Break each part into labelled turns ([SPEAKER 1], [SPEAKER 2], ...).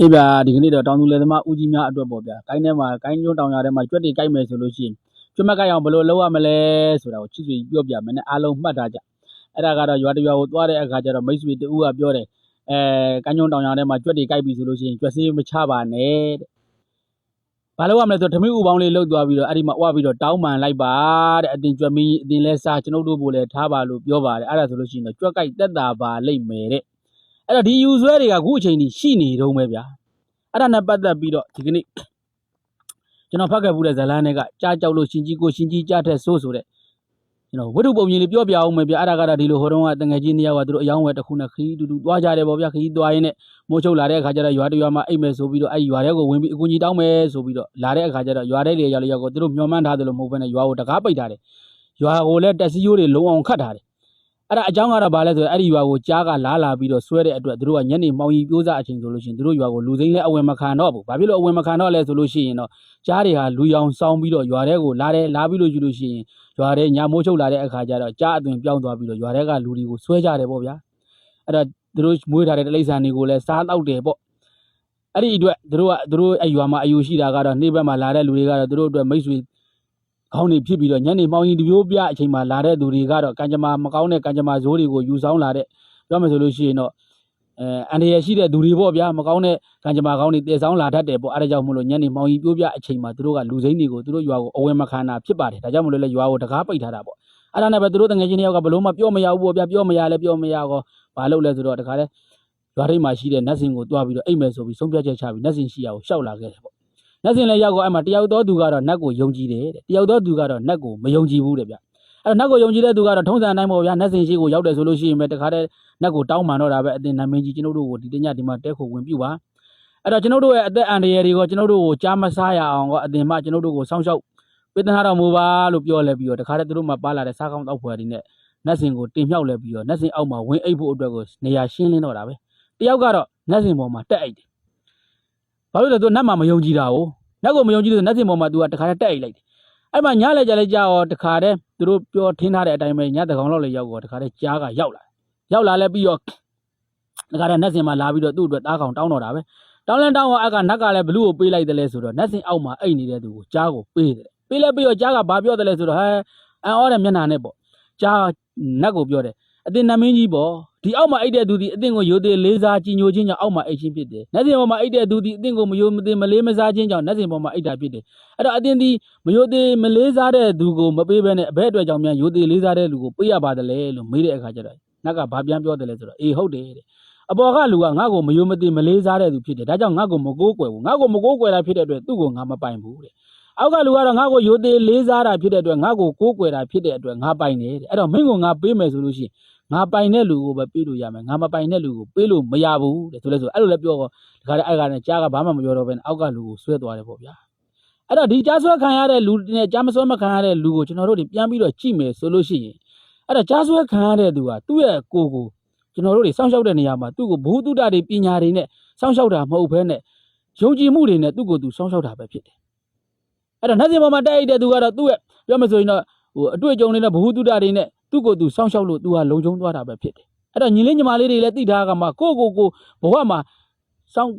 [SPEAKER 1] အေးဗျာဒီကနေ့တော့တောင်သူလယ်သမားဦးကြီးများအတွက်ပေါ့ဗျာကိုင်းထဲမှာကိုင်းကျွန်းတောင်ရထဲမှာကြွက်တွေကိုက်မယ်ဆိုလို့ရှိရင်ကြွက်မကိုက်အောင်ဘယ်လိုလုပ်ရမလဲဆိုတာကိုချစ်ဆွေပြောပြမယ်နဲ့အားလုံးမှတ်ထားကြအဲ့ဒါကတော့ရွာတရွာကိုသွားတဲ့အခါကျတော့မိတ်ဆွေတူကပြောတယ်ကိုင်းကျွန်းတောင်ရထဲမှာကြွက်တွေကိုက်ပြီဆိုလို့ရှိရင်ကြွက်စေးမချပါနဲ့တဲ့ဘာလို့ရမလဲဆိုတော့ဓမိဥပေါင်းလေးလှုပ်သွားပြီးတော့အဲ့ဒီမှာဝပြီးတော့တောင်းပန်လိုက်ပါတဲ့အတင်ကြွက်မီးအတင်လဲစားကျွန်ုပ်တို့ဘို့လဲထားပါလို့ပြောပါတယ်အဲ့ဒါဆိုလို့ရှိရင်တော့ကြွက်ကိုက်တက်တာပါလိမ့်မယ်တဲ့အဲ့တော့ဒီယူဆွဲတွေကအခုအချိန်ကြီးရှိနေတုံးပဲဗျာအဲ့ဒါနဲ့ပတ်သက်ပြီးတော့ဒီကနေ့ကျွန်တော်ဖတ်ခဲ့ဘူးတဲ့ဇလန်းတွေကကြားကြောက်လို့ရှင်ကြီးကိုရှင်ကြီးကြားထက်ဆိုးဆိုတဲ့ကျွန်တော်ဝိတုပုံမြင်လေးပြောပြအောင်မယ်ဗျအဲ့ဒါကတော့ဒီလိုဟိုတုန်းကတငယ်ချင်းတယောက်ကသူတို့အယောင်းဝယ်တစ်ခုနဲ့ခရီးတူတူသွားကြတယ်ပေါ့ဗျခရီးသွားရင်းနဲ့မိုးချုပ်လာတဲ့အခါကျတော့ရွာတရွာမှာအိတ်မယ်ဆိုပြီးတော့အဲ့ရွာထဲကိုဝင်ပြီးအကူကြီးတောင်းမယ်ဆိုပြီးတော့လာတဲ့အခါကျတော့ရွာထဲလေရောက်ကိုသူတို့မျှော်မှန်းထားတယ်လို့မဟုတ်ဘဲနဲ့ရွာကိုတကားပိတ်ထားတယ်ရွာကိုလည်းတက်စီယိုးတွေလုံအောင်ခတ်ထားတယ်အဲ့ဒါအကြောင်းကတော့ဘာလဲဆိုတော့အဲ့ဒီရွာကိုကြားကလာပြီးတော့ဆွဲတဲ့အတွက်သူတို့ကညနေမှောင်ရီပြိုးစားအချိန်ဆိုလို့ရှိရင်သူတို့ရွာကိုလူစိမ့်လဲအဝင်မခံတော့ဘူးဘာဖြစ်လို့အဝင်မခံတော့လဲဆိုလို့ရှိရင်တော့ကြားတွေဟာလူရောင်စောင်းပြီးတော့ရွာထဲကိုလာပြီးလို့ယူလို့ရှိရင်ရွာထဲညမိုးချုပ်လာတဲ့အခါကျတော့ကြားအသွင်ပြောင်းသွားပြီးတော့ရွာထဲကလူတွေကိုဆွဲကြတယ်ပေါ့ဗျာအဲ့ဒါသူတို့မွေးထားတဲ့တိရစ္ဆာန်တွေကိုလည်းစားတောက်တယ်ပေါ့အဲ့ဒီအတွက်သူတို့အဲ့ရွာမှာအယူရှိတာကတော့နေ့ဘက်မှာလာတဲ့လူတွေကတော့သူတို့အတွက်မိတ်ဆွေကောင်းနေဖြစ်ပြီးတော့ညနေမှောင်ရီတပြိုးပြအချိန်မှာလာတဲ့သူတွေကတော့ကံကြမ္မာမကောင်းတဲ့ကံကြမ္မာဇိုးတွေကိုယူဆောင်လာတဲ့ပြောမယ်ဆိုလို့ရှိရင်တော့အန္တရာယ်ရှိတဲ့သူတွေပေါ့ဗျာမကောင်းတဲ့ကံကြမ္မာကောင်းတွေတည်ဆောင်လာတတ်တယ်ပေါ့အဲ့ဒါကြောင့်မို့လို့ညနေမှောင်ရီပြိုးပြအချိန်မှာသူတို့ကလူစိမ့်တွေကိုသူတို့ရွာကိုအဝင်မခံတာဖြစ်ပါတယ်ဒါကြောင့်မို့လို့လေရွာကိုတကားပိတ်ထားတာပေါ့အဲ့ဒါနဲ့ပဲသူတို့တငယ်ချင်းတယောက်ကဘလို့မှပြောမရဘူးပေါ့ဗျာပြောမရကောဘာလို့လဲဆိုတော့တခါလဲရွာထိပ်မှာရှိတဲ့နတ်စင်ကိုတွားပြီးတော့အိမ်မယ်ဆိုပြီးဆုံးဖြတ်ချက်ချပြီးနတ်စင်ရှိရာကိုရှောက်လာခဲ့တယ်ပေါ့နတ်စင်လည်းရောက်တော့အဲ့မှာတယောက်သောသူကတော့နတ်ကိုယုံကြည်တယ်တဲ့တယောက်သောသူကတော့နတ်ကိုမယုံကြည်ဘူးတဲ့ဗျအဲ့တော့နတ်ကိုယုံကြည်တဲ့သူကတော့ထုံးစံအတိုင်းပေါ့ဗျာနတ်စင်ရှိကိုရောက်တယ်ဆိုလို့ရှိရင်ပဲတခါတည်းနတ်ကိုတောင်းပန်တော့တာပဲအတင်နာမင်းကြီးကျွန်တော်တို့ကိုဒီတညဒီမှာတဲခိုဝင်ပြုပါအဲ့တော့ကျွန်တော်တို့ရဲ့အသက်အန္တရာယ်တွေကိုကျွန်တော်တို့ကိုကြားမစားရအောင်ကအတင်မှကျွန်တော်တို့ကိုစောင့်ရှောက်ပေးသနာတော်မူပါလို့ပြောလဲပြီးတော့တခါတည်းသူတို့မှပါလာတဲ့စားကောင်းတောက်ဖွယ်တွေနဲ့နတ်စင်ကိုတင်မြောက်လဲပြီးတော့နတ်စင်အောက်မှာဝင်အိပ်ဖို့အတွက်ကိုနေရာရှင်းလင်းတော့တာပဲတယောက်ကတော့နတ်စင်ပေါ်မှာတက်အိတ်တယ်ဘာလို့လဲသူနတ်မှာမယုံကြည်တာကိုနတ်ကိုမယုံကြည်လို့နတ်စင်ပေါ်မှာသူကတခါတည်းတက်အိတ်လိုက်တယ်အဲ့မှာညလဲကြလဲကြာရောတခါတည်းသူတို့ပြောထင်းထားတဲ့အတိုင်းပဲညတကောင်လောက်လေရောက်တော့တခါတည်းကြားကရောက်လာလဲပြီးတော့တခါတည်းနတ်စင်မှာလာပြီးတော့သူ့အတွက်သားကောင်တောင်းတော့တာပဲတောင်းတော့အကနတ်ကလည်းဘလူးကိုပေးလိုက်တယ်လဲဆိုတော့နတ်စင်အောက်မှာအိတ်နေတဲ့သူကိုကြားကိုပေးတယ်ပေးလဲပြီးတော့ကြားကဘာပြောတယ်လဲဆိုတော့ဟဲအန်အောတဲ့မျက်နှာနဲ့ပေါ့ကြားနတ်ကိုပြောတယ်အတင်နမင်းကြီးပေါ့ဒီအောက်မှာအိတ်တဲ့သူဒီအတင်ကိုရိုသေလေးစားကြည်ညိုခြင်းကြောင့်အောက်မှာအိတ်ချင်းဖြစ်တယ်နတ်စင်ပေါ်မှာအိတ်တဲ့သူဒီအတင်ကိုမယိုမသိမလေးမစားခြင်းကြောင့်နတ်စင်ပေါ်မှာအိတ်တာဖြစ်တယ်အဲ့တော့အတင်ဒီမယိုသေးမလေးစားတဲ့သူကိုမပေးဘဲနဲ့အဘဲအတွက်ကြောင့်များယိုသေးလေးစားတဲ့လူကိုပေးရပါတယ်လေလို့မေးတဲ့အခါကျတော့နတ်ကဘာပြန်ပြောတယ်လဲဆိုတော့အေးဟုတ်တယ်တဲ့အပေါ်ကလူကငါ့ကိုမယိုမသိမလေးစားတဲ့သူဖြစ်တယ်ဒါကြောင့်ငါ့ကိုမကိုးကွယ်ဘူးငါ့ကိုမကိုးကွယ်တာဖြစ်တဲ့အတွက်သူ့ကိုငါမပိုင်ဘူးတဲ့အောက်ကလူကတော့ငါ့ကိုယိုသေးလေးစားတာဖြစ်တဲ့အတွက်ငါ့ကိုကိုးကွယ်တာဖြစ်တဲ့အတွက်ငါပိုင်တယ်တဲ့အဲ့တော့မင်းကိုငါပေးမယ်ဆိုလို့ရှိရင်ငါပိုင်တဲ့လူကိုပဲပေးလို့ရမယ်ငါမပိုင်တဲ့လူကိုပေးလို့မရဘူးတဲ့ဆိုလဲဆိုအဲ့လိုလဲပြောတော့ဒီခါအဲ့ကနဲ့ကြားကဘာမှမပြောတော့ဘဲနဲ့အောက်ကလူကိုဆွဲသွားတယ်ပေါ့ဗျာအဲ့တော့ဒီကြားဆွဲခံရတဲ့လူနဲ့ကြားမဆွဲမခံရတဲ့လူကိုကျွန်တော်တို့ပြန်ပြီးတော့ကြည့်မယ်ဆိုလို့ရှိရင်အဲ့တော့ကြားဆွဲခံရတဲ့သူကသူ့ရဲ့ကိုကျွန်တော်တို့တွေစောင့်ရှောက်တဲ့နေရာမှာသူ့ကိုဘ ഹു တုတ္တတွေပညာတွေနဲ့စောင့်ရှောက်တာမဟုတ်ဘဲနဲ့ယုံကြည်မှုတွေနဲ့သူ့ကိုသူစောင့်ရှောက်တာပဲဖြစ်တယ်အဲ့တော့နတ်စင်ပေါ်မှာတိုက်တဲ့သူကတော့သူ့ရဲ့ပြောမဆိုရင်တော့အတွေ့အကြုံတွေနဲ့ဘ ഹു တုတ္တတွေနဲ့သူ့ကိုသူစောင့်ရှောက်လို့သူဟာလုံခြုံသွားတာပဲဖြစ်တယ်အဲ့တော့ညီလေးညီမလေးတွေလည်းသိထားကမှကိုဘဝမှာစောင့်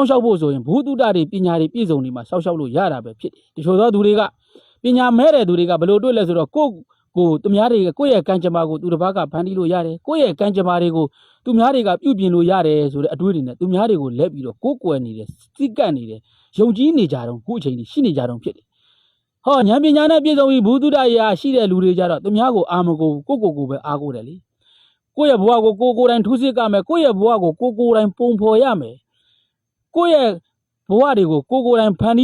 [SPEAKER 1] ရှောက်ဖို့ဆိုရင်ဘ ഹു တုတ္တတွေပညာတွေပြည့်စုံနေမှာစောင့်ရှောက်လို့ရတာပဲဖြစ်တယ်တချို့သောသူတွေကပညာမဲ့တဲ့သူတွေကဘယ်လိုတွေ့လဲဆိုတော့ကိုသူများတွေကကိုယ့်ရဲ့ကံကြမ္မာကိုသူတစ်ပါးကဖန်တီးလို့ရတယ်ကိုယ့်ရဲ့ကံကြမ္မာတွေကိုသူများတွေကပြုပြင်လို့ရတယ်ဆိုတဲ့အတွေးတွေနဲ့သူများတွေကိုလက်ပြီးတော့ကိုယ်ကွယ်နေတယ်စိတ်ကပ်နေတယ်ယုံကြည်နေကြတော့ခုအချိန်ကြီးရှိနေကြတော့ဖြစ်တယ်ဟောဉာဏ်ပညာနဲ့ပြည့်စုံပြီးဘုသူတ္တရာရှိတဲ့လူတွေကြတော့သူများကိုအာမကိုကိုပဲအားကိုတယ်လေကိုယ့်ရဲ့ဘဝကိုကိုယ်တိုင်ထူးစစ်ကမယ်ကိုယ့်ရဲ့ဘဝကိုကိုယ်တိုင်ပုံဖော်ရမယ်ကိုယ့်ရဲ့ဘဝတွေကိုကိုယ်တိုင်ဖန်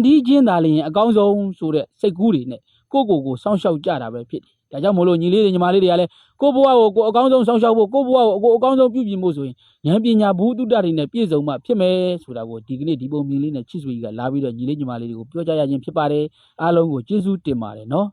[SPEAKER 1] တီးခြင်းသာလျှင်အကောင်းဆုံးဆိုတဲ့စိတ်ကူးတွေနဲ့ကိုစောင့်ရှောက်ကြတာပဲဖြစ်တယ်ဒါကြောင့်မို့လို့ညီလေးတွေညီမလေးတွေကလည်းကိုယ့်ဘဝကိုအကောင်းဆုံးစောင့်ရှောက်ဖို့ကိုယ့်ဘဝကိုအကောင်းဆုံးပြုပြင်ဖို့ဆိုရင်ဉာဏ်ပညာဘုသူတ္တတွေနဲ့ပြည့်စုံမှဖြစ်မယ်ဆိုတာကိုဒီကနေ့ဒီပုံမြင်လေးနဲ့ချစ်ဆွေကြီးကလာပြီးတော့ညီလေးညီမလေးတွေကိုပြောကြရခြင်းဖြစ်ပါတယ်အားလုံးကိုကျေးဇူးတင်ပါတယ်နော်